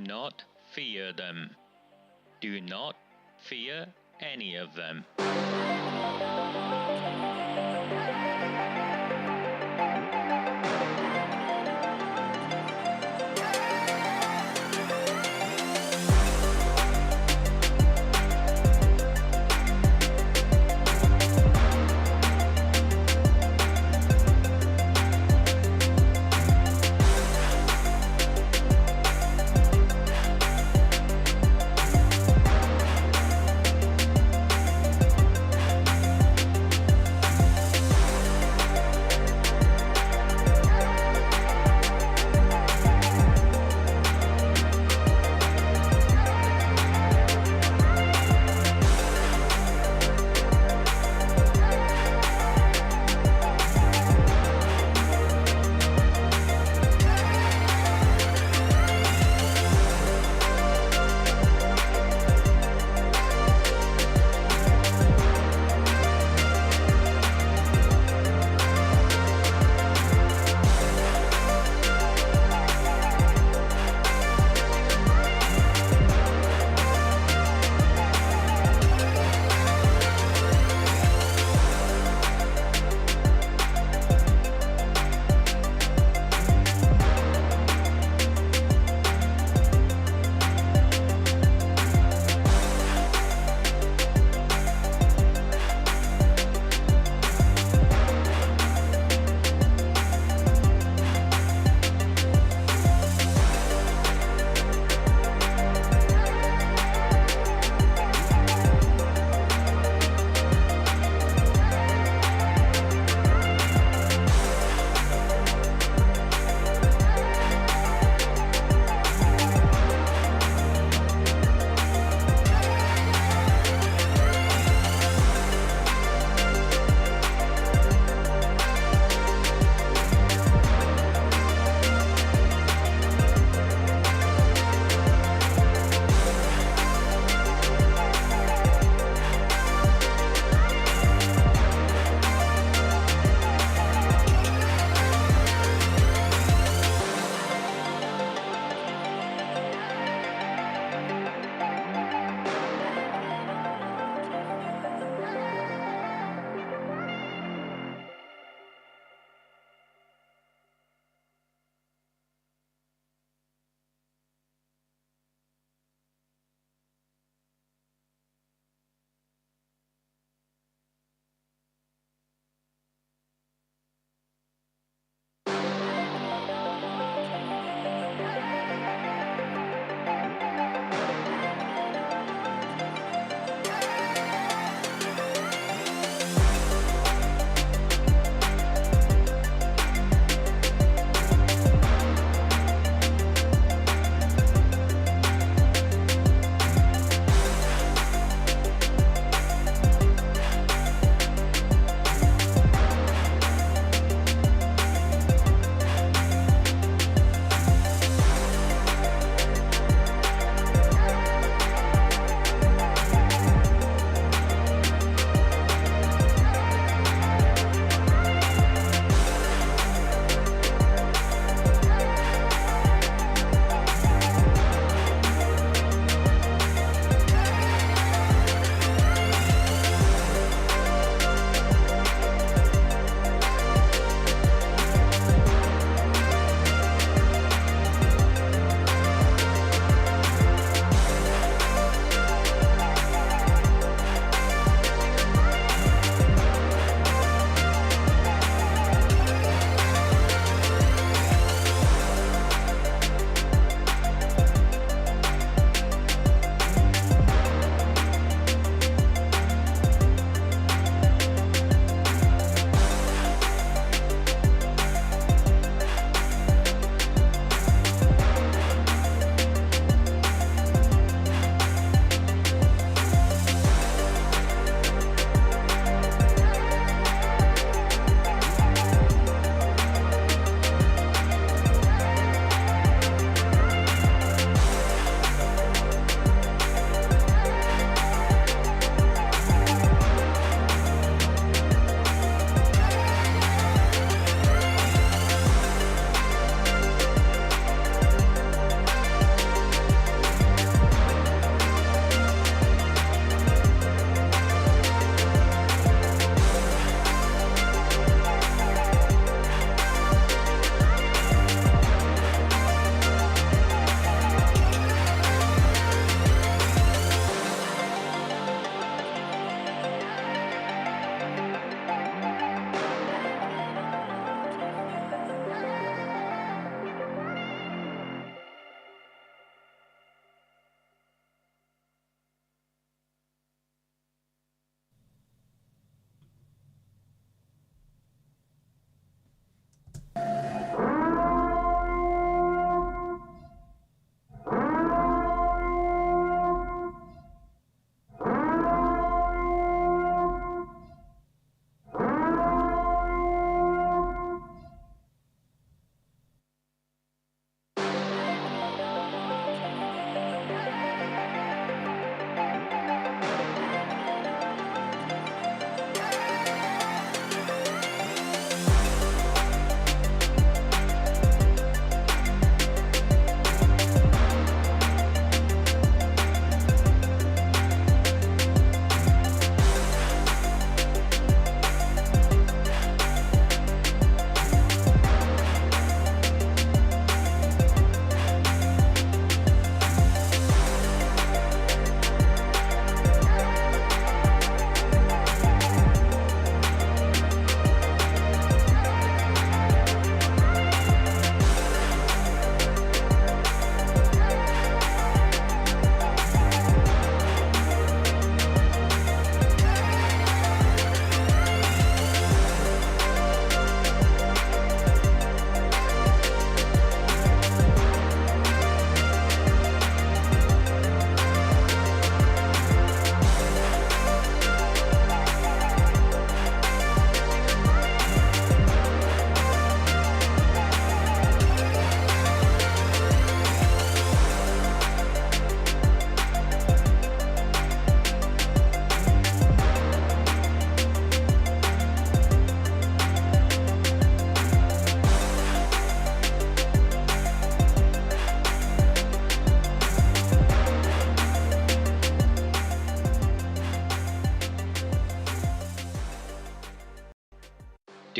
not fear them. Do not fear any of them.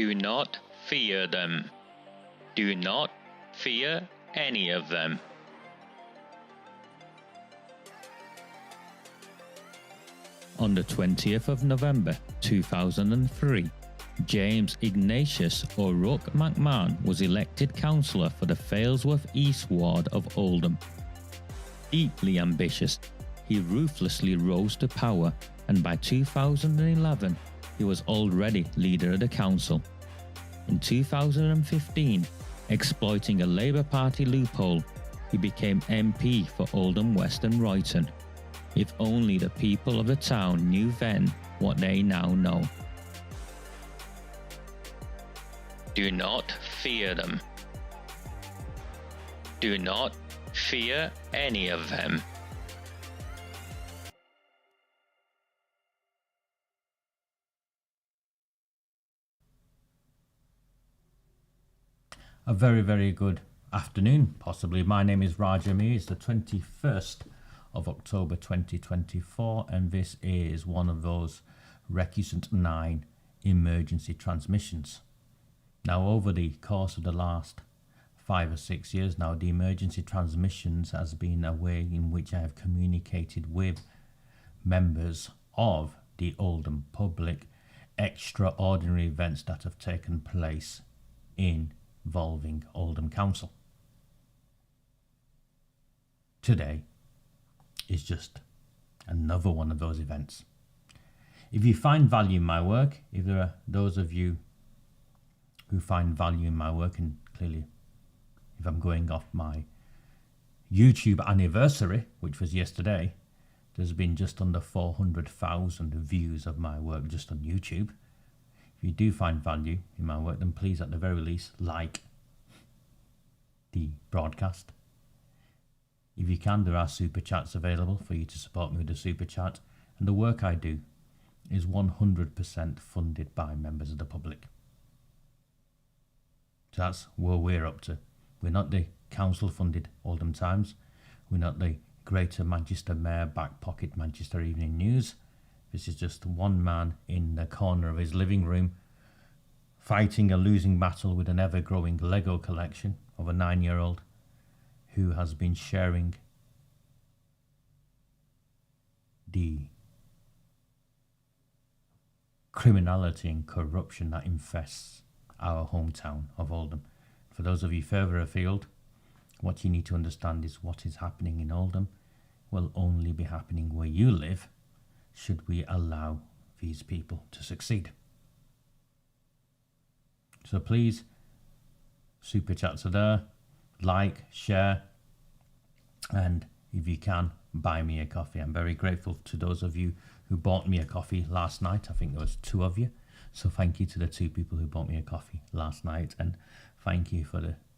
Do not fear them. Do not fear any of them. On the 20th of November 2003, James Ignatius O'Rourke McMahon was elected councillor for the Failsworth East Ward of Oldham. Deeply ambitious, he ruthlessly rose to power, and by 2011, he was already leader of the council. In 2015, exploiting a Labour Party loophole, he became MP for Oldham West and Royton. If only the people of the town knew then what they now know. Do not fear them. Do not fear any of them. A very, very good afternoon, possibly. My name is Raja Miah. It's the 21st of October 2024, and this is one of those Recusant 9 emergency transmissions. Now, over the course of the last 5 or 6 years now, the emergency transmissions has been a way in which I have communicated with members of the Oldham public extraordinary events that have taken place involving Oldham Council. Today is just another one of those events. If you find value in my work, if there are those of you who find value in my work, and clearly if I'm going off my YouTube anniversary, which was yesterday, there's been just under 400,000 views of my work just on YouTube. If you do find value in my work, then please at the very least like the broadcast. If you can, there are super chats available for you to support me with a super chat, and the work I do is 100% funded by members of the public. So that's where we're up to. We're not the council funded Oldham Times. We're not the Greater Manchester Mayor back pocket Manchester Evening News. This is just one man in the corner of his living room fighting a losing battle with an ever-growing Lego collection of a 9-year-old who has been sharing the criminality and corruption that infests our hometown of Oldham. For those of you further afield, what you need to understand is what is happening in Oldham will only be happening where you live should we allow these people to succeed. So please, super chats are there, like, share, and if you can, buy me a coffee. I'm very grateful to those of you who bought me a coffee last night. I think there was 2 of you. So thank you to the 2 people who bought me a coffee last night, and thank you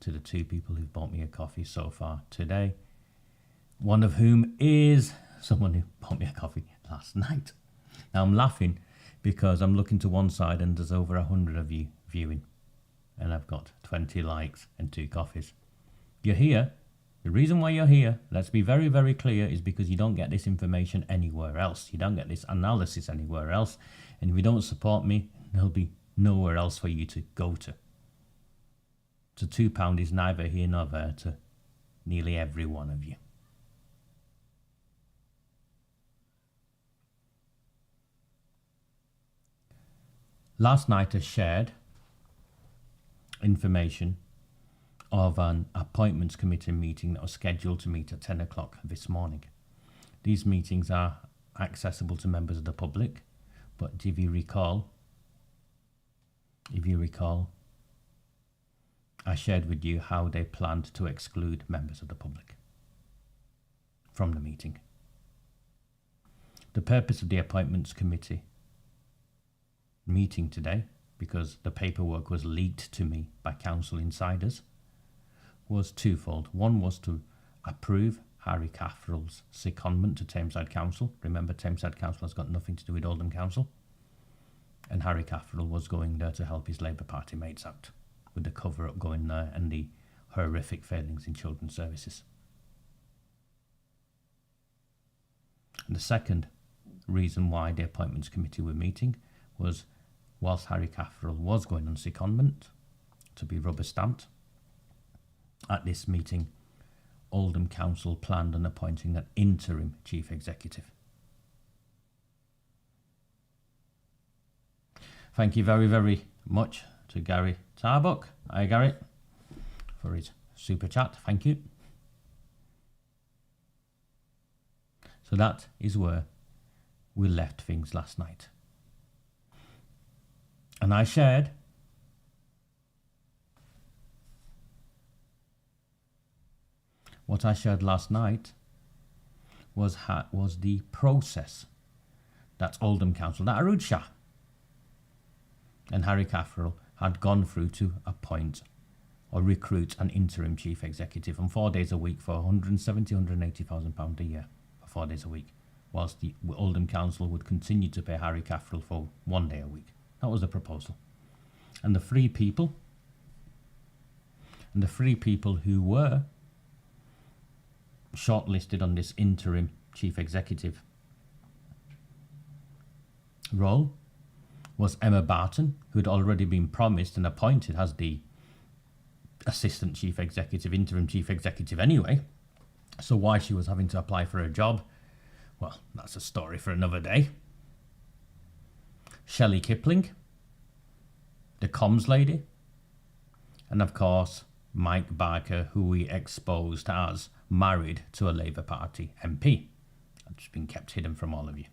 to the 2 people who've bought me a coffee so far today. One of whom is someone who bought me a coffee last night. Now I'm laughing because I'm looking to one side and there's over 100 of you viewing, and I've got 20 likes and 2 coffees. You're here. The reason why you're here, let's be very, very clear, is because you don't get this information anywhere else. You don't get this analysis anywhere else. And if you don't support me, there'll be nowhere else for you to go to. So £2 is neither here nor there to nearly every one of you. Last night I shared information of an appointments committee meeting that was scheduled to meet at 10 o'clock this morning. These meetings are accessible to members of the public, but if you recall, I shared with you how they planned to exclude members of the public from the meeting. The purpose of the appointments committee meeting today, because the paperwork was leaked to me by council insiders, was twofold. One was to approve Harry Cafferill's secondment to Tameside Council. Remember, Tameside Council has got nothing to do with Oldham Council. And Harry Cafferill was going there to help his Labour Party mates out with the cover-up going there and the horrific failings in children's services. And the second reason why the appointments committee were meeting was whilst Harry Cafferel was going on secondment to be rubber stamped. At this meeting, Oldham Council planned on appointing an interim chief executive. Thank you very, very much to Gary Tarbuck. Hi, Gary, for his super chat. Thank you. So that is where we left things last night. And I shared what I shared last night was the process that Oldham Council, that AROOJ SHAH and Harry Cafferel had gone through to appoint or recruit an interim chief executive on 4 days a week for £180,000 a year for 4 days a week, whilst the Oldham Council would continue to pay Harry Cafferel for 1 day a week. That was the proposal. And the three people who were shortlisted on this interim chief executive role was Emma Barton, who had already been promised and appointed as the assistant chief executive, interim chief executive anyway. So why she was having to apply for a job, well, that's a story for another day. Shelley Kipling, the comms lady, and of course Mike Barker, who we exposed as married to a Labour Party MP. It's been kept hidden from all of you.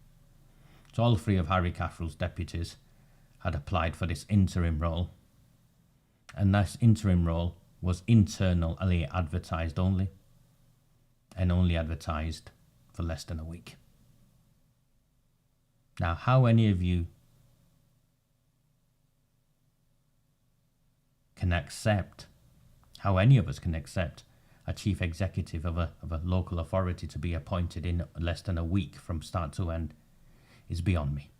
So all three of Harry Cafferel's deputies had applied for this interim role, and this interim role was internally advertised only, and only advertised for less than a week. Now, how any of you can accept, how any of us can accept a chief executive of a local authority to be appointed in less than a week from start to end is beyond me.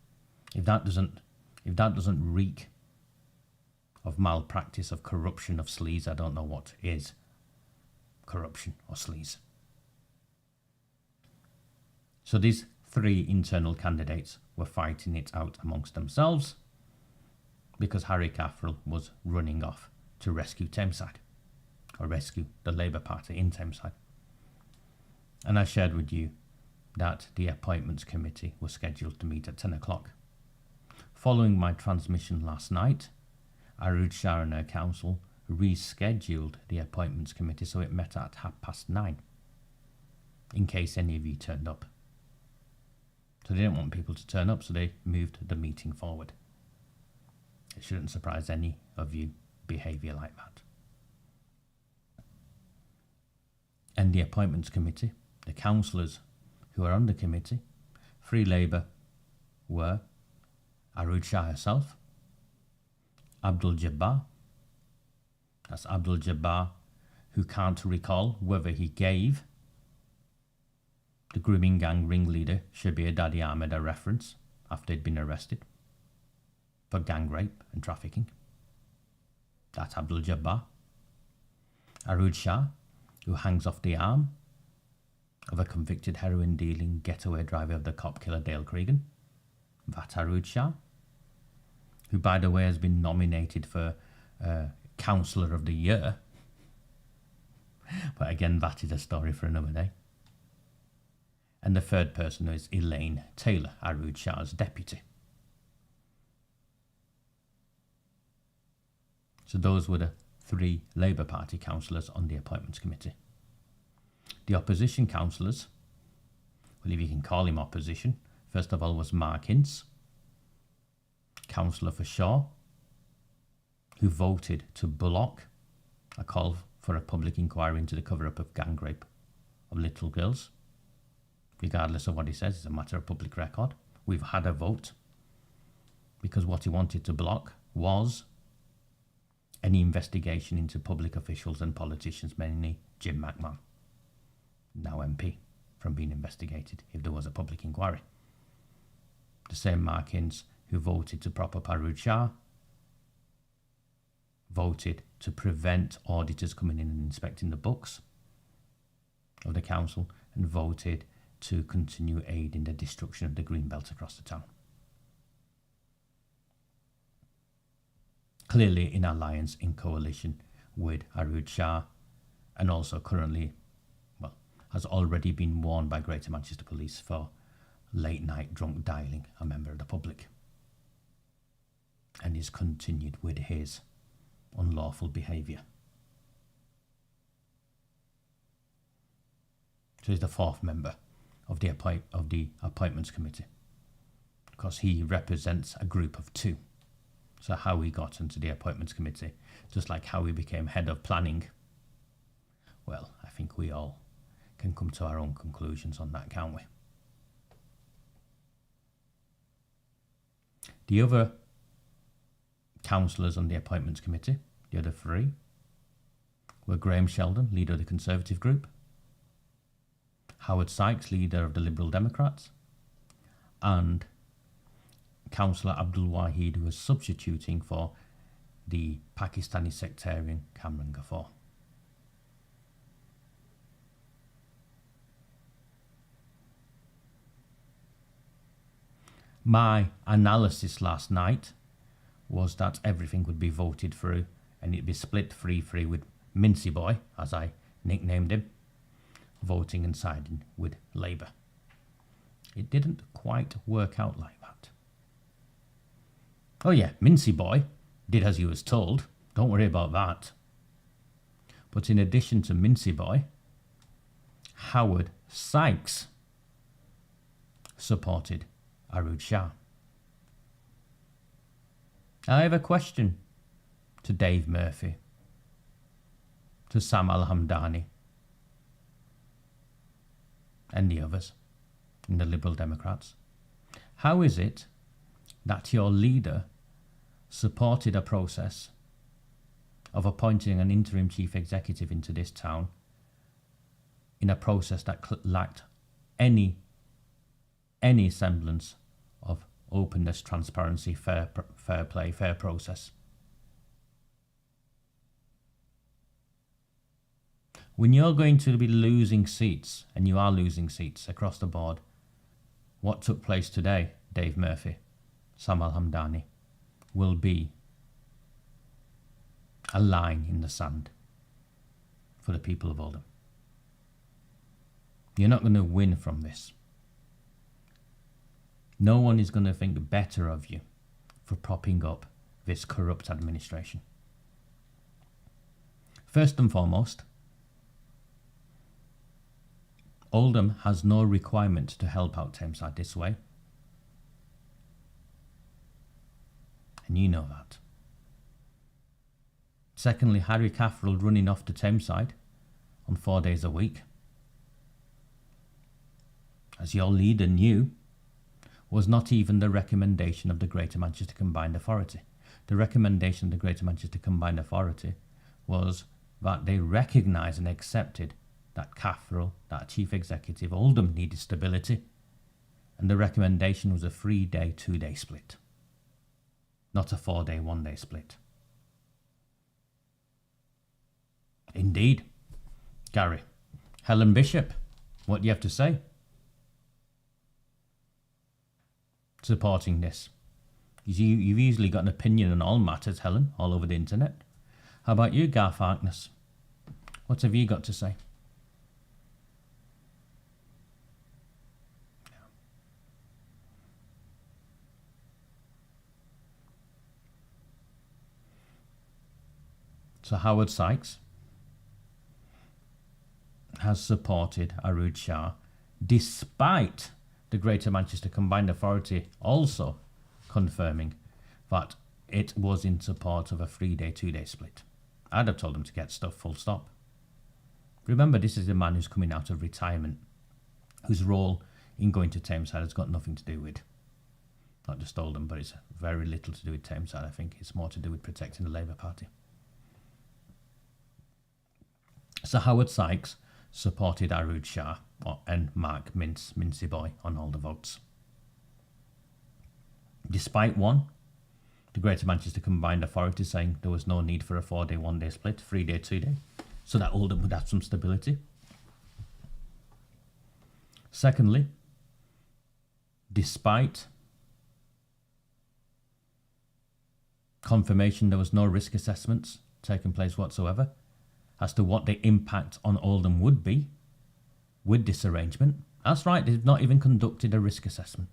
If that doesn't reek of malpractice, of corruption, of sleaze, I don't know what is corruption or sleaze. So these three internal candidates were fighting it out amongst themselves because Harry Cafferel was running off to rescue Tameside, or rescue the Labour Party in Tameside. And I shared with you that the appointments committee was scheduled to meet at 10 o'clock. Following my transmission last night, AROOJ SHAH and her council rescheduled the appointments committee so it met at 9:30, in case any of you turned up. So they didn't want people to turn up, so they moved the meeting forward. It shouldn't surprise any of you behaviour like that. And the appointments committee, the councillors who are on the committee, Free Labour were AROOJ SHAH herself, Abdul Jabbar, that's Abdul Jabbar, who can't recall whether he gave the grooming gang ringleader Shabir Daddy Ahmed a reference after he'd been arrested for gang rape and trafficking. That's Abdul Jabbar. AROOJ SHAH, who hangs off the arm of a convicted heroin dealing getaway driver of the cop killer Dale Cregan. That's AROOJ SHAH, who by the way has been nominated for Councillor of the Year. But again, that is a story for another day. And the third person is Elaine Taylor, AROOJ SHAH's deputy. So those were the three Labour Party councillors on the appointments committee. The opposition councillors, well, if you can call him opposition, first of all was MARC HINCE, councillor for Shaw, who voted to block a call for a public inquiry into the cover-up of gang rape of little girls. Regardless of what he says, it's a matter of public record. We've had a vote because what he wanted to block was any investigation into public officials and politicians, mainly Jim McMahon, now MP, from being investigated if there was a public inquiry. The same MARC HINCE who voted to prop up AROOJ SHAH voted to prevent auditors coming in and inspecting the books of the council, and voted to continue aid in the destruction of the green belt across the town. clearly in alliance, in coalition with AROOJ SHAH, and also currently, well, has already been warned by Greater Manchester Police for late night drunk dialing a member of the public, and is continued with his unlawful behaviour. So he's the fourth member of the appointments committee, because he represents a group of two. So how he got into the appointments committee, just like how he became head of planning, well, I think we all can come to our own conclusions on that, can't we? The other councillors on the appointments committee, the other three, were Graham Sheldon, leader of the Conservative group, Howard Sykes, leader of the Liberal Democrats, and Councillor Abdul Wahid, who was substituting for the Pakistani sectarian Kamran Ghaffar. My analysis last night was that everything would be voted through and it'd be split 3-3 with Mincy Boy, as I nicknamed him, voting and siding with Labour. It didn't quite work out like that. Oh yeah, Mincy Boy did as he was told, don't worry about that. But in addition to Mincy Boy, Howard Sykes supported AROOJ SHAH. I have a question to Dave Murphy, to Sam Al-Hamdani, and the others in the Liberal Democrats. How is it that your leader supported a process of appointing an interim chief executive into this town in a process that lacked any semblance of openness, transparency, fair play, fair process? When you're going to be losing seats, and you are losing seats across the board, what took place today, Dave Murphy, Sam Al-Hamdani, will be a line in the sand for the people of Oldham. You're not going to win from this. No one is going to think better of you for propping up this corrupt administration. First and foremost, Oldham has no requirement to help out Tameside this way. And you know that. Secondly, Harry Cafferel running off to Tameside on 4 days a week, as your leader knew, was not even the recommendation of the Greater Manchester Combined Authority. The recommendation of the Greater Manchester Combined Authority was that they recognised and accepted that Cafferel, that chief executive, Oldham needed stability, and the recommendation was a 3-day, 2-day split, not a 4-day, 1-day split. Indeed. Gary, Helen Bishop, what do you have to say? Supporting this. You've easily got an opinion on all matters, Helen, all over the internet. How about you, Garth Harkness? What have you got to say? So Howard Sykes has supported AROOJ SHAH despite the Greater Manchester Combined Authority also confirming that it was in support of a 3-day, 2-day split. I'd have told him to get stuff, full stop. Remember, this is a man who's coming out of retirement, whose role in going to Tameside has got nothing to do with, not just Oldham, but it's very little to do with Tameside. I think it's more to do with protecting the Labour Party. So Howard Sykes supported AROOJ SHAH and Mark Mincy Boy on all the votes. Despite the Greater Manchester Combined Authority saying there was no need for a 4-day, 1-day split, 3-day, 2-day, so that Oldham would have some stability. Secondly, despite confirmation there was no risk assessments taking place whatsoever as to what the impact on Oldham would be with this arrangement. That's right, they've not even conducted a risk assessment.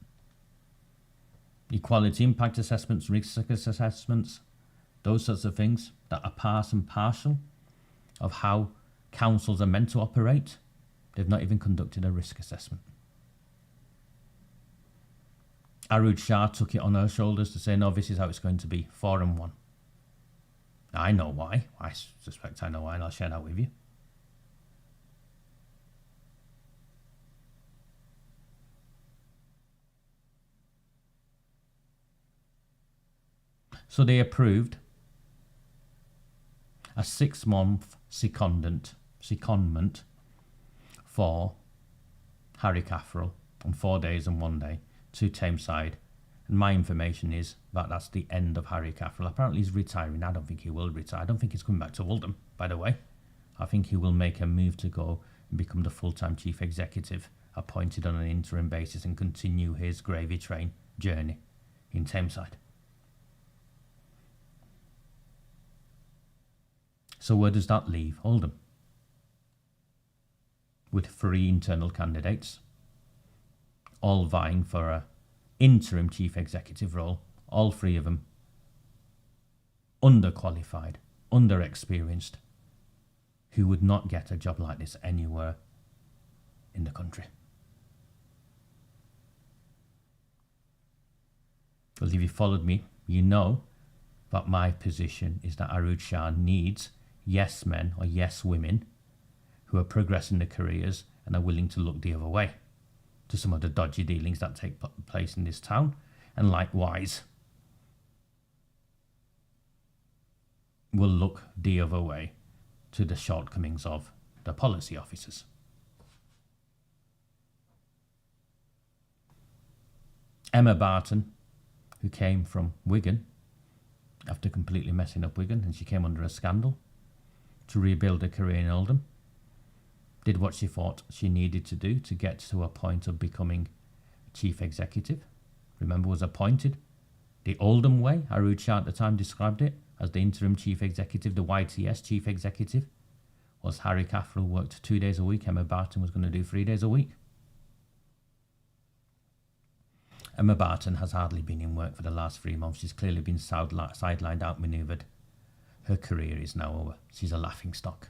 Equality impact assessments, risk assessments, those sorts of things that are part and parcel of how councils are meant to operate. They've not even conducted a risk assessment. AROOJ Shah took it on her shoulders to say, no, this is how it's going to be, 4-1. I know why. I suspect I know why, and I'll share that with you. So they approved a 6-month secondment for Harry Caffrell on 4 days and 1 day to Tameside. And my information is that that's the end of Harry Caffrell. Apparently he's retiring. I don't think he will retire. I don't think he's coming back to Oldham, by the way. I think he will make a move to go and become the full-time chief executive, appointed on an interim basis, and continue his gravy train journey in Tameside. So where does that leave Oldham? With 3 internal candidates, all vying for a interim chief executive role, all 3 of them underqualified, underexperienced, who would not get a job like this anywhere in the country. Well, if you followed me, you know that my position is that AROOJ Shah needs yes men or yes women who are progressing their careers and are willing to look the other way to some of the dodgy dealings that take place in this town, and likewise will look the other way to the shortcomings of the policy officers. Emma Barton, who came from Wigan after completely messing up Wigan, and she came under a scandal to rebuild her career in Oldham, did what she thought she needed to do to get to a point of becoming chief executive. Remember, was appointed the Oldham way. AROOJ Shah at the time described it as the interim chief executive, the YTS chief executive. Was Harry Caffrell worked 2 days a week, Emma Barton was going to do 3 days a week. Emma Barton has hardly been in work for the last 3 months. She's clearly been sidelined, outmanoeuvred. Her career is now over. She's a laughing stock.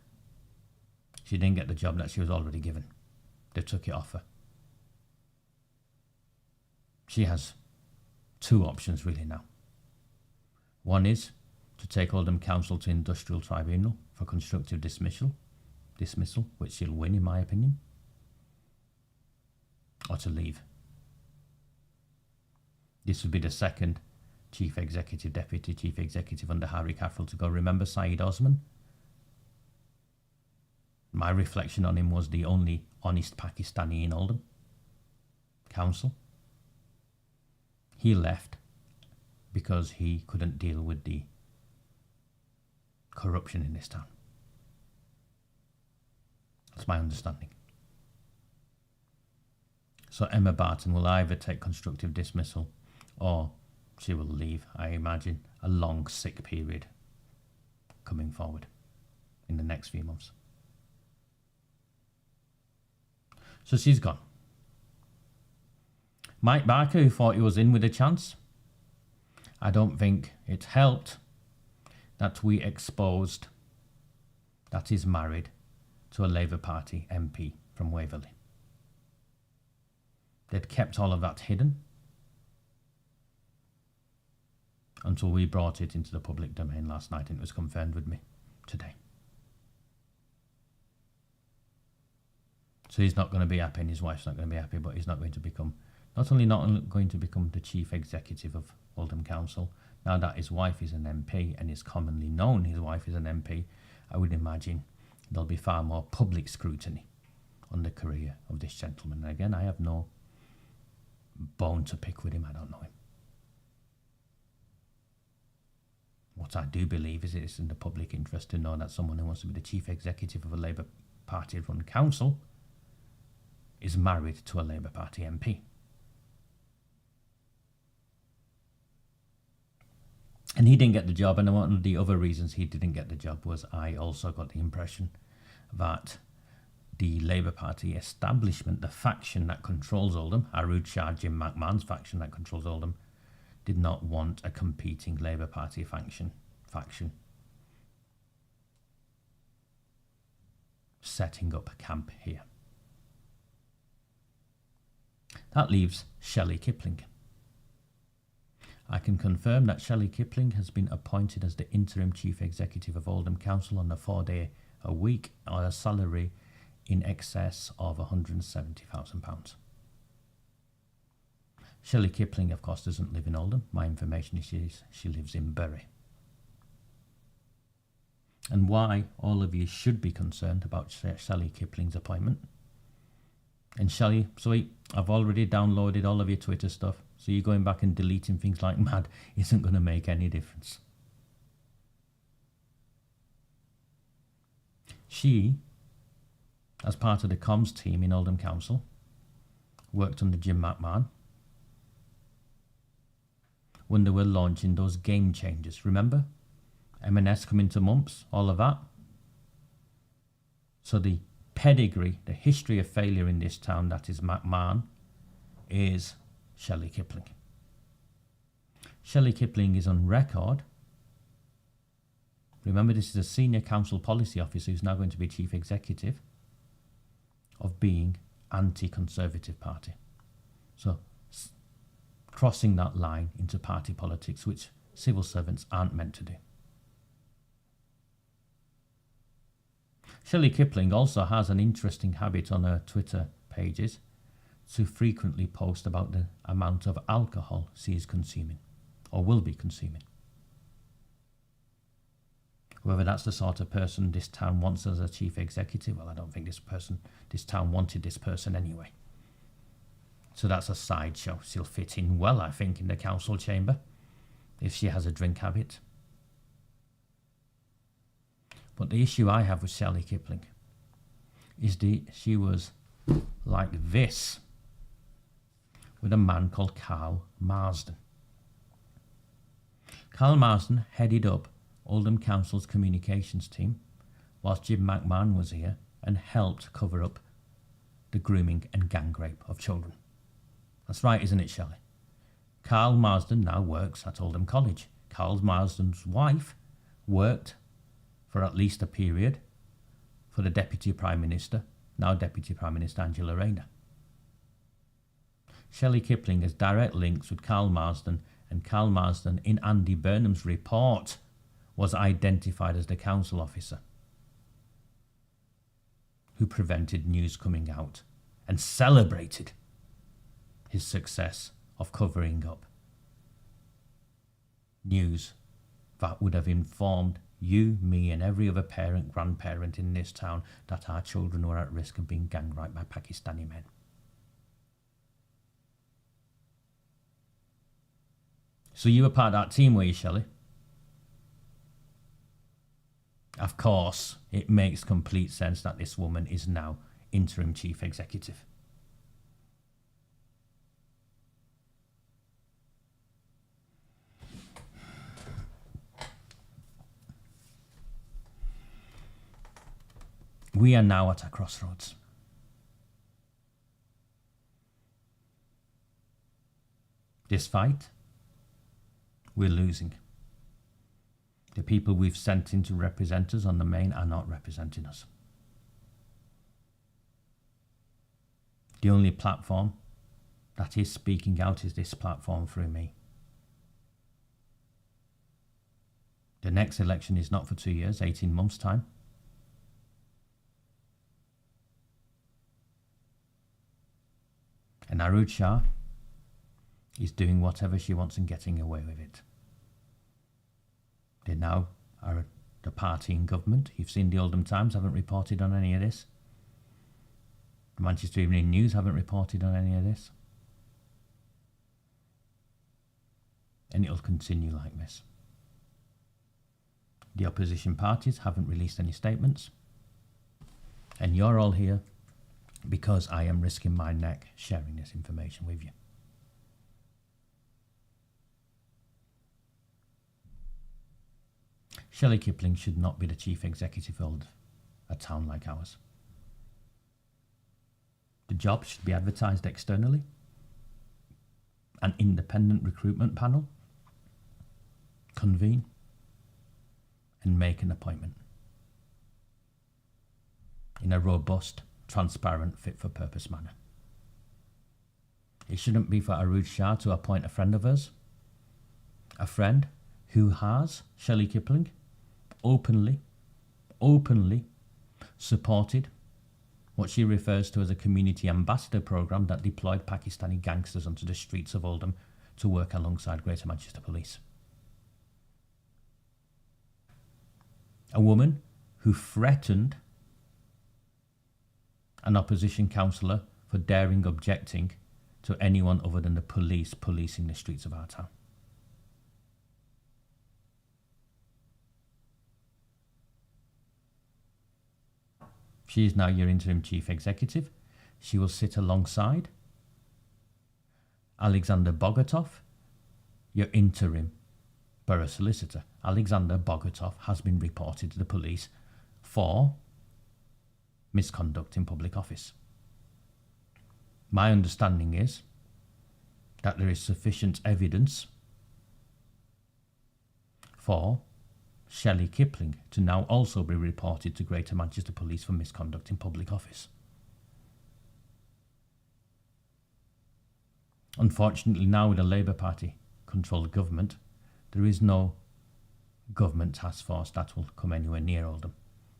She didn't get the job that she was already given. They took it off her. She has 2 options really now. One is to take Oldham Council to Industrial Tribunal for constructive dismissal, which she'll win in my opinion, or to leave. This would be the second chief executive, deputy chief executive under Harry Caffrell to go. Remember Saeed Osman? My reflection on him was the only honest Pakistani in Oldham Council. He left because he couldn't deal with the corruption in this town. That's my understanding. So Emma Barton will either take constructive dismissal or she will leave, I imagine, a long sick period coming forward in the next few months. So she's gone. Mike Barker, who thought he was in with a chance, I don't think it helped that we exposed that he's married to a Labour Party MP from Waverley. They'd kept all of that hidden until we brought it into the public domain last night, and it was confirmed with me today. So he's not going to be happy, and his wife's not going to be happy, but he's not going to become, not only going to become the chief executive of Oldham Council, now that his wife is an MP and is commonly known his wife is an MP, I would imagine there'll be far more public scrutiny on the career of this gentleman. And again, I have no bone to pick with him, I don't know him. What I do believe is it's in the public interest to know that someone who wants to be the chief executive of a Labour Party-run council is married to a Labour Party MP. And he didn't get the job, and one of the other reasons he didn't get the job was I also got the impression that the Labour Party establishment, the faction that controls Oldham, AROOJ SHAH, Jim McMahon's faction that controls Oldham, did not want a competing Labour Party faction setting up a camp here. That leaves Shelley Kipling. I can confirm that Shelley Kipling has been appointed as the interim chief executive of Oldham Council on a 4-day-a-week or a salary in excess of £170,000. Shelley Kipling, of course, doesn't live in Oldham. My information is she lives in Bury. And why all of you should be concerned about Shelley Kipling's appointment. And Shelley, sweet, I've already downloaded all of your Twitter stuff, so you going back and deleting things like mad isn't going to make any difference. She, as part of the comms team in Oldham Council, worked under Jim McMahon when they were launching those game changers. Remember? M&S coming to mumps, all of that. So the pedigree, the history of failure in this town, that is McMahon, is Shelley Kipling. Shelley Kipling is on record. Remember, this is a senior council policy officer who's now going to be chief executive, of being anti-Conservative Party. So crossing that line into party politics, which civil servants aren't meant to do. Shelley Kipling also has an interesting habit on her Twitter pages to frequently post about the amount of alcohol she is consuming or will be consuming. Whether that's the sort of person this town wants as a chief executive, well, I don't think this town wanted this person anyway. So that's a sideshow. She'll fit in well, I think, in the council chamber if she has a drink habit. But the issue I have with Shelley Kipling is she was like this with a man called Carl Marsden. Carl Marsden headed up Oldham Council's communications team whilst Jim McMahon was here and helped cover up the grooming and gang rape of children. That's right, isn't it, Shelley? Carl Marsden now works at Oldham College. Carl Marsden's wife worked for at least a period for the Deputy Prime Minister, now Deputy Prime Minister Angela Rayner. Shelley Kipling has direct links with Carl Marsden, and Carl Marsden, in Andy Burnham's report, was identified as the council officer who prevented news coming out and celebrated his success of covering up news that would have informed you, me, and every other parent, grandparent in this town that our children were at risk of being gang raped by Pakistani men. So you were part of that team, were you, Shelley? Of course, it makes complete sense that this woman is now interim chief executive. We are now at a crossroads. This fight, we're losing. The people we've sent in to represent us on the main are not representing us. The only platform that is speaking out is this platform through me. The next election is not for 2 years, 18 months' time. And AROOJ SHAH is doing whatever she wants and getting away with it. They now are the party in government. You've seen the Oldham Times haven't reported on any of this. The Manchester Evening News haven't reported on any of this. And it'll continue like this. The opposition parties haven't released any statements. And you're all here because I am risking my neck sharing this information with you. Shelley Kipling should not be the chief executive of a town like ours. The job should be advertised externally. An independent recruitment panel convene and make an appointment in a robust, transparent, fit-for-purpose manner. It shouldn't be for AROOJ SHAH to appoint a friend of hers, a friend who has Shelley Kipling openly supported what she refers to as a community ambassador program that deployed Pakistani gangsters onto the streets of Oldham to work alongside Greater Manchester Police. A woman who threatened an opposition councillor for daring objecting to anyone other than the police policing the streets of our town. She is now your interim chief executive. She will sit alongside Alexander Bogatov, your interim borough solicitor. Alexander Bogatov has been reported to the police for misconduct in public office. My understanding is that there is sufficient evidence for Shelley Kipling to now also be reported to Greater Manchester Police for misconduct in public office. Unfortunately, now with a Labour Party controlled government, there is no government task force that will come anywhere near Oldham.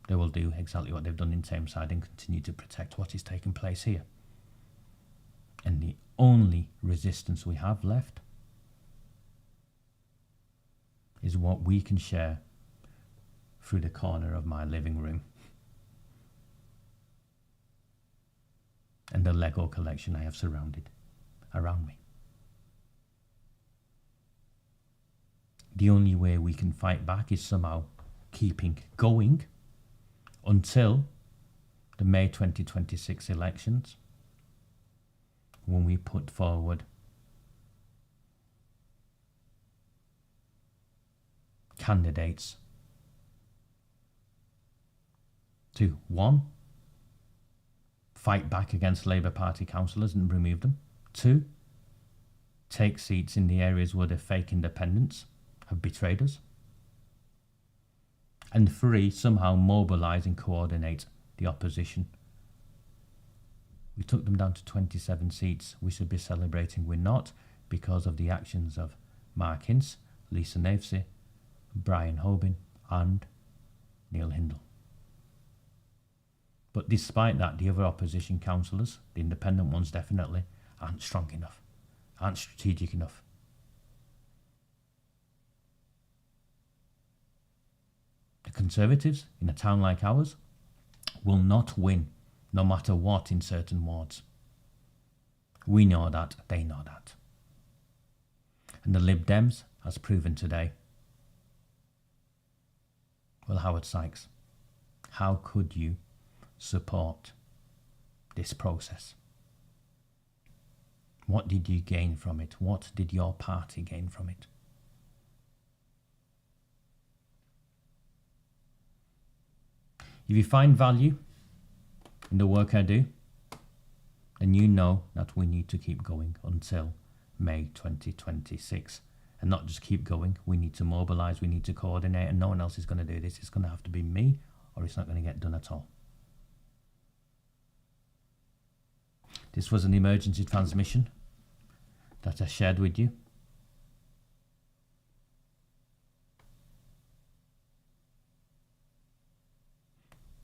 They will do exactly what they've done in Tameside and continue to protect what is taking place here. And the only resistance we have left is what we can share through the corner of my living room and the Lego collection I have surrounded around me. The only way we can fight back is somehow keeping going until the May 2026 elections, when we put forward candidates to, one, fight back against Labour Party councillors and remove them. Two, take seats in the areas where the fake independents have betrayed us. And three, somehow mobilise and coordinate the opposition. We took them down to 27 seats. We should be celebrating. We're not, because of the actions of MARC HINCE, LISA NAVESEY, Brian Hobin and Neil Hindle. But despite that, the other opposition councillors, the independent ones definitely, aren't strong enough, aren't strategic enough. The Conservatives in a town like ours will not win, no matter what, in certain wards. We know that, they know that. And the Lib Dems has proven today. Well, Howard Sykes, how could you support this process? What did you gain from it? What did your party gain from it? If you find value in the work I do, then you know that we need to keep going until May 2026. And not just keep going, we need to mobilise, we need to coordinate, and no one else is going to do this. It's going to have to be me, or it's not going to get done at all. This was an emergency transmission that I shared with you.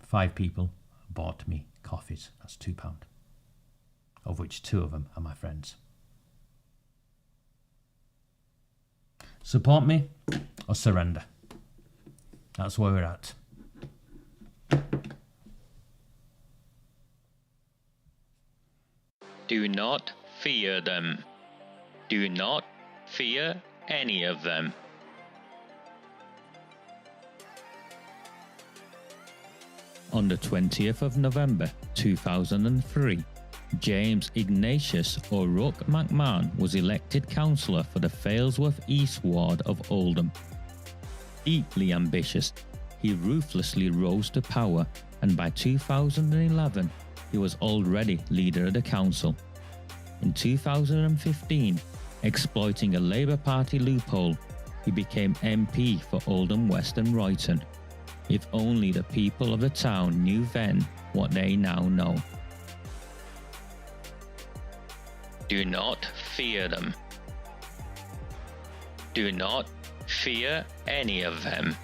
Five people bought me coffees. That's £2, of which 2 of them are my friends. Support me or surrender. That's where we're at. Do not fear them. Do not fear any of them. On the 20th of November 2003, James Ignatius O'Rourke McMahon was elected councillor for the Failsworth East Ward of Oldham. Deeply ambitious, he ruthlessly rose to power, and by 2011 he was already leader of the council. In 2015, exploiting a Labour Party loophole, he became MP for Oldham West and Royton. If only the people of the town knew then what they now know. Do not fear them. Do not fear any of them.